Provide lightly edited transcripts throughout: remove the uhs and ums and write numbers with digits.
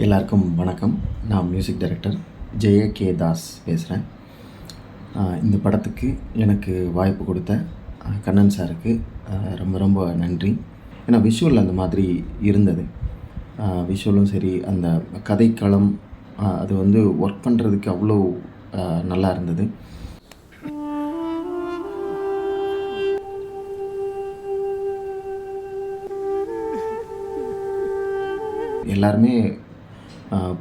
எல்லாருக்கும் வணக்கம். நான் மியூசிக் டைரக்டர் ஜெய.கே. தாஸ் பேசுகிறேன். இந்த படத்துக்கு எனக்கு வாய்ப்பு கொடுத்த கண்ணன் சாருக்கு ரொம்ப ரொம்ப நன்றி. ஏன்னா விஷுவல் அந்த மாதிரி இருந்தது. விஷுவலும் சரி, அந்த கதைக்களம் அது வந்து ஒர்க் பண்ணுறதுக்கு அவ்வளோ நல்லா இருந்தது. எல்லாருமே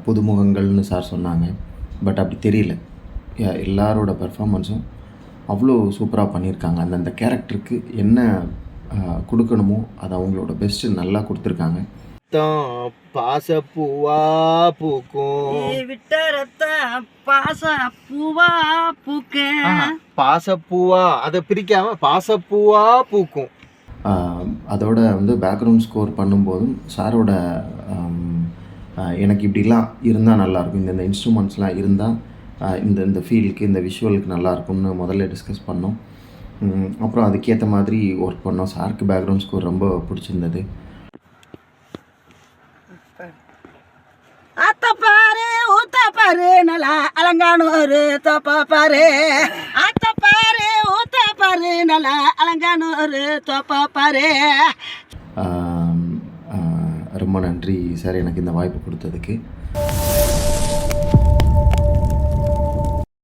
புதுமுகங்கள்னு சார் சொன்னாங்க. பட் அப்படி தெரியல. எல்லாரோட பெர்ஃபார்மன்ஸும் அவ்வளோ சூப்பராக பண்ணியிருக்காங்க. அந்தந்த கேரக்டருக்கு என்ன கொடுக்கணுமோ அதை அவங்களோட பெஸ்ட்டு நல்லா கொடுத்துருக்காங்க. பாசப்பூவா பூக்கும் பாசப்பூவா பூக்க பாசப்பூவா அதை பிரிக்காம பாசப்பூவா பூக்கும். அதோட வந்து பேக்ரவுண்ட் ஸ்கோர் பண்ணும்போதும் சாரோட எனக்கு இப்படிலாம் இருந்தால் நல்லாயிருக்கும், இந்த இன்ஸ்ட்ருமெண்ட்ஸ்லாம் இருந்தால் இந்த ஃபீலுக்கு இந்த விஷுவலுக்கு நல்லாயிருக்கும்னு முதல்ல டிஸ்கஸ் பண்ணோம். அப்புறம் அதுக்கேற்ற மாதிரி ஒர்க் பண்ணோம். சாருக்கு பேக்ரவுண்ட் ஸ்கோர் ரொம்ப பிடிச்சிருந்தது. அத்தப்பாரு ஊத்தப்பாரு நல்லா அலங்கானூரு தப்பாப்பாரு. அத்தப்பாரு ஊத்தப்பாரு நல்லா அலங்கானூரு தப்பாப்பாரு. ரொம்ப நன்றி சார் எனக்கு இந்த வாய்ப்பு கொடுத்ததுக்கு.